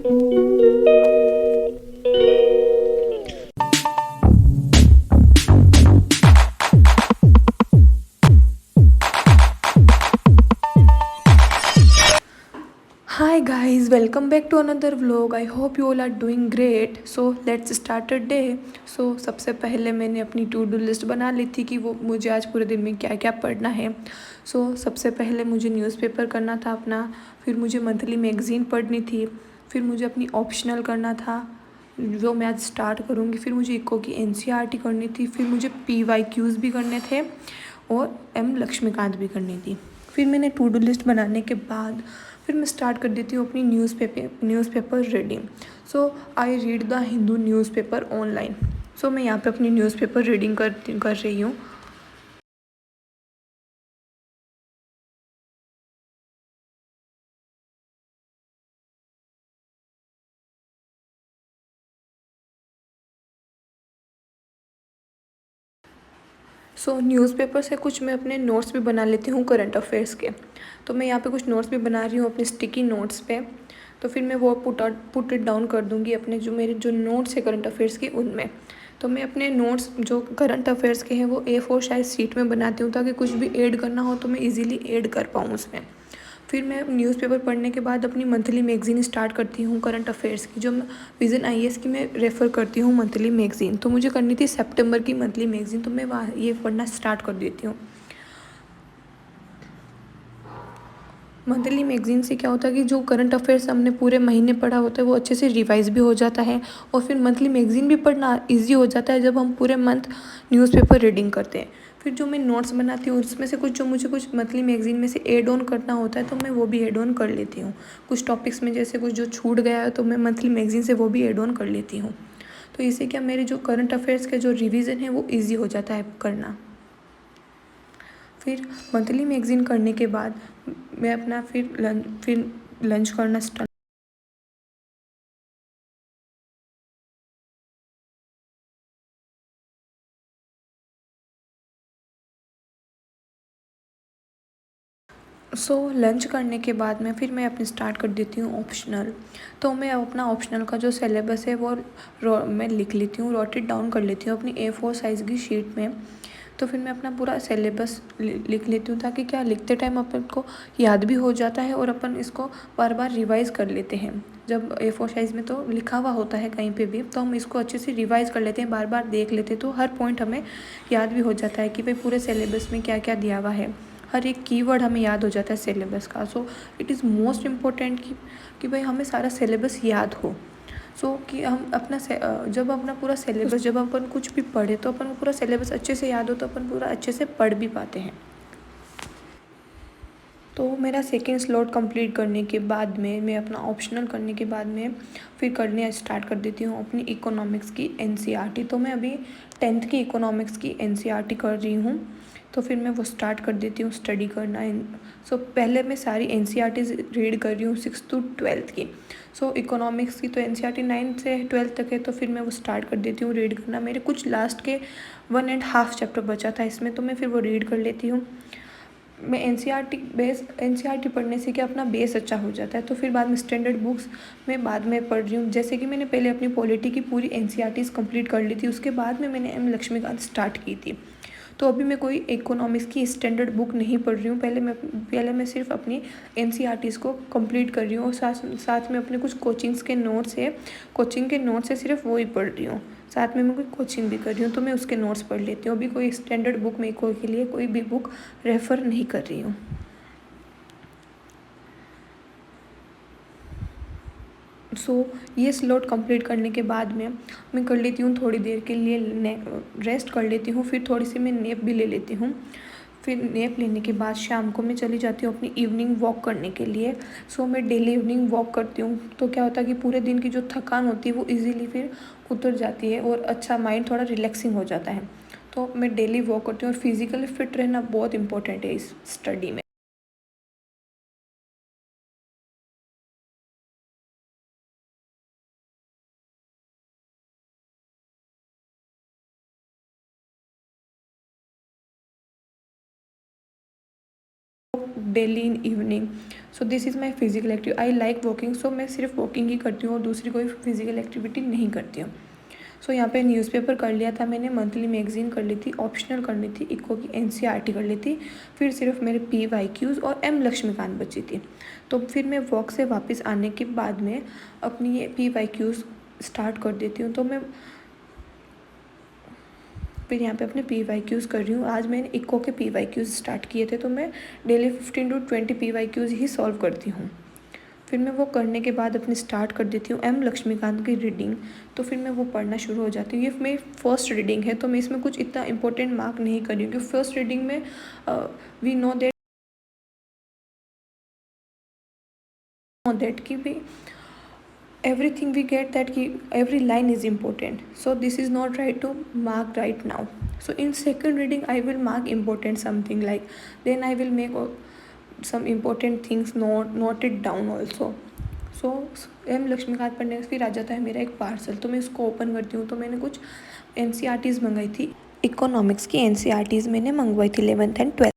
Hi guys, welcome back to another vlog. I hope you all are doing great. So let's start a day. So सबसे पहले मैंने अपनी to do list बना ली थी कि वो मुझे आज पूरे दिन में क्या क्या पढ़ना है. सबसे पहले मुझे न्यूज़पेपर करना था अपना, फिर मुझे मंथली मैगज़ीन पढ़नी थी, फिर मुझे अपनी ऑप्शनल करना था जो मैं आज स्टार्ट करूँगी, फिर मुझे इको की एनसीईआरटी करनी थी, फिर मुझे पीवाईक्यूज़ भी करने थे और एम लक्ष्मीकांत भी करनी थी. फिर मैंने टू डू लिस्ट बनाने के बाद फिर मैं स्टार्ट कर देती हूँ अपनी newspaper reading. I read the Hindu newspaper online. मैं यहाँ पे अपनी न्यूज़पेपर रीडिंग कर रही हूँ. न्यूज़पेपर से कुछ मैं अपने नोट्स भी बना लेती हूँ करंट अफेयर्स के. तो मैं यहाँ पे कुछ नोट्स भी बना रही हूँ अपने स्टिकी नोट्स पे. तो फिर मैं वो पुट इट डाउन कर दूँगी अपने मेरे जो नोट्स है करंट अफेयर्स के उनमें. तो मैं अपने नोट्स जो करंट अफेयर्स के हैं वो A4 साइज शीट में बनाती हूँ ताकि कुछ भी ऐड करना हो तो मैं इजीली ऐड कर पाऊँ उसमें. फिर मैं न्यूज़पेपर पढ़ने के बाद अपनी मंथली मैगज़ीन स्टार्ट करती हूँ करंट अफेयर्स की, जो विज़न आईएएस की मैं रेफ़र करती हूँ मंथली मैगज़ीन. तो मुझे करनी थी सितंबर की मंथली मैगज़ीन, तो मैं वहाँ ये पढ़ना स्टार्ट कर देती हूँ. मंथली मैगज़ीन से क्या होता है कि जो करंट अफेयर्स हमने पूरे महीने पढ़ा होता है वो अच्छे से रिवाइज़ भी हो जाता है और फिर मंथली मैगज़ीन भी पढ़ना ईज़ी हो जाता है जब हम पूरे मंथ न्यूज़पेपर रीडिंग करते हैं. फिर जो मैं नोट्स बनाती हूँ उसमें से कुछ जो मुझे कुछ मंथली मैगज़ीन में से ऐड ऑन करना होता है तो मैं वो भी ऐड ऑन कर लेती हूँ. कुछ टॉपिक्स में जैसे कुछ जो छूट गया है तो मैं मंथली मैगज़ीन से वो भी ऐड ऑन कर लेती हूँ. तो इससे क्या मेरे जो करंट अफेयर्स के जो रिवीजन है वो ईज़ी हो जाता है करना. फिर मंथली मैगज़ीन करने के बाद मैं अपना फिर लंच करना स्टार्ट. लंच करने के बाद में फिर मैं अपनी स्टार्ट कर देती हूँ ऑप्शनल. तो मैं अपना ऑप्शनल का जो सिलेबस है वो मैं लिख लेती हूँ, नोट इट डाउन कर लेती हूँ अपनी A4 साइज़ की शीट में. तो फिर मैं अपना पूरा सिलेबस लिख लेती हूँ ताकि क्या लिखते टाइम अपन को याद भी हो जाता है और अपन इसको बार बार रिवाइज़ कर लेते हैं. जब A4 साइज़ में तो लिखा हुआ होता है कहीं पे भी तो हम इसको अच्छे से रिवाइज़ कर लेते हैं, बार बार देख लेते हैं तो हर पॉइंट हमें याद भी हो जाता है कि भाई पूरे सिलेबस में क्या क्या दिया हुआ है. हर एक कीवर्ड हमें याद हो जाता है सिलेबस का. इट इज़ मोस्ट इम्पोर्टेंट कि भाई हमें सारा सिलेबस याद हो. कि हम जब अपना पूरा सिलेबस जब अपन कुछ भी पढ़े तो अपन को पूरा सिलेबस अच्छे से याद हो तो अपन पूरा अच्छे से पढ़ भी पाते हैं. तो मेरा सेकेंड स्लॉट कंप्लीट करने के बाद में मैं अपना ऑप्शनल करने के बाद में फिर करने स्टार्ट कर देती हूँ अपनी इकोनॉमिक्स की एनसीईआरटी. तो मैं अभी 10th की इकोनॉमिक्स की एनसीईआरटी कर रही हूँ. तो फिर मैं वो स्टार्ट कर देती हूँ स्टडी करना. पहले मैं सारी एनसीईआरटीज़ रीड कर रही हूँ 6th to 12th की. इकोनॉमिक्स की तो एनसीईआरटी 9th से 12th तक है तो फिर मैं वो स्टार्ट कर देती हूँ रीड करना. मेरे कुछ लास्ट के 1.5 चैप्टर बचा था इसमें तो मैं फिर वो रीड कर लेती हूँ. मैं एनसीईआरटी पढ़ने से क्या अपना बेस अच्छा हो जाता है. तो फिर बाद में स्टैंडर्ड बुक्स मैं बाद में पढ़ रही हूँ. जैसे कि मैंने पहले अपनी पॉलिटी की पूरी एनसीईआरटीज़ कंप्लीट कर ली थी, उसके बाद में मैंने एम लक्ष्मीकांत स्टार्ट की थी. तो अभी मैं कोई इकोनॉमिक्स की स्टैंडर्ड बुक नहीं पढ़ रही हूँ. पहले मैं सिर्फ अपनी एनसीईआरटीज़ को कंप्लीट कर रही हूँ और साथ साथ में अपने कुछ कोचिंग के नोट्स है सिर्फ वो ही पढ़ रही हूँ. साथ में मैं कोई कोचिंग भी कर रही हूँ तो मैं उसके नोट्स पढ़ लेती हूँ. अभी कोई स्टैंडर्ड बुक में इको के लिए कोई भी बुक रेफ़र नहीं कर रही हूँ. ये स्लॉट कंप्लीट करने के बाद में मैं कर लेती हूँ थोड़ी देर के लिए रेस्ट कर लेती हूँ. फिर थोड़ी सी मैं नैप भी ले लेती हूँ. फिर नैप लेने के बाद शाम को मैं चली जाती हूँ अपनी इवनिंग वॉक करने के लिए. मैं डेली इवनिंग वॉक करती हूँ तो क्या होता है कि पूरे दिन की जो थकान होती है वो इजीली फिर उतर जाती है और अच्छा माइंड थोड़ा रिलैक्सिंग हो जाता है. तो मैं डेली वॉक करती हूँ और फिज़िकली फिट रहना बहुत इंपॉर्टेंट है इस स्टडी में. Daily in evening. So this is my physical active. I like walking, so मैं सिर्फ वॉकिंग ही करती हूँ और दूसरी कोई फिजिकल एक्टिविटी नहीं करती हूँ। सो यहाँ पे न्यूज़पेपर कर लिया था मैंने, मंथली मैगजीन कर ली थी, ऑप्शनल करनी थी, इको की एनसीईआरटी कर ली थी, फिर सिर्फ मेरे PYQs और एम लक्ष्मीकांत बची थी। तो फिर मैं वॉक से वापस आने के बाद में अपनी ये PYQs स्टार्ट कर देती हूँ। तो मैं फिर यहाँ पे अपने PYQs कर रही हूँ। आज मैंने इको के PYQs स्टार्ट किए थे, तो मैं daily 15 to 20 PYQs he solve करती हूँ। फिर मैं वो करने के बाद अपनी स्टार्ट कर देती हूँ एम लक्ष्मीकांत की रीडिंग। तो फिर मैं वो पढ़ना शुरू हो जाती हूँ। ये मेरी फर्स्ट रीडिंग है, तो मैं इसमें कुछ इतना इंपॉर्टेंट मार्क नहीं कर रही हूँ, क्योंकि फर्स्ट रीडिंग में वी नो दैट कि भी everything we get that every line is important, so this is not right to mark right now. So in second reading I will mark important something, like then I will make some important things note it down also. So M Laxmikanth पढ़ने फिर आ जाता है मेरा एक parcel, तो मैं उसको open करती हूँ। तो मैंने कुछ NCERTs मंगाई थी, इकोनॉमिक्स की NCERTs मैंने मंगवाई थी 11th and 12th।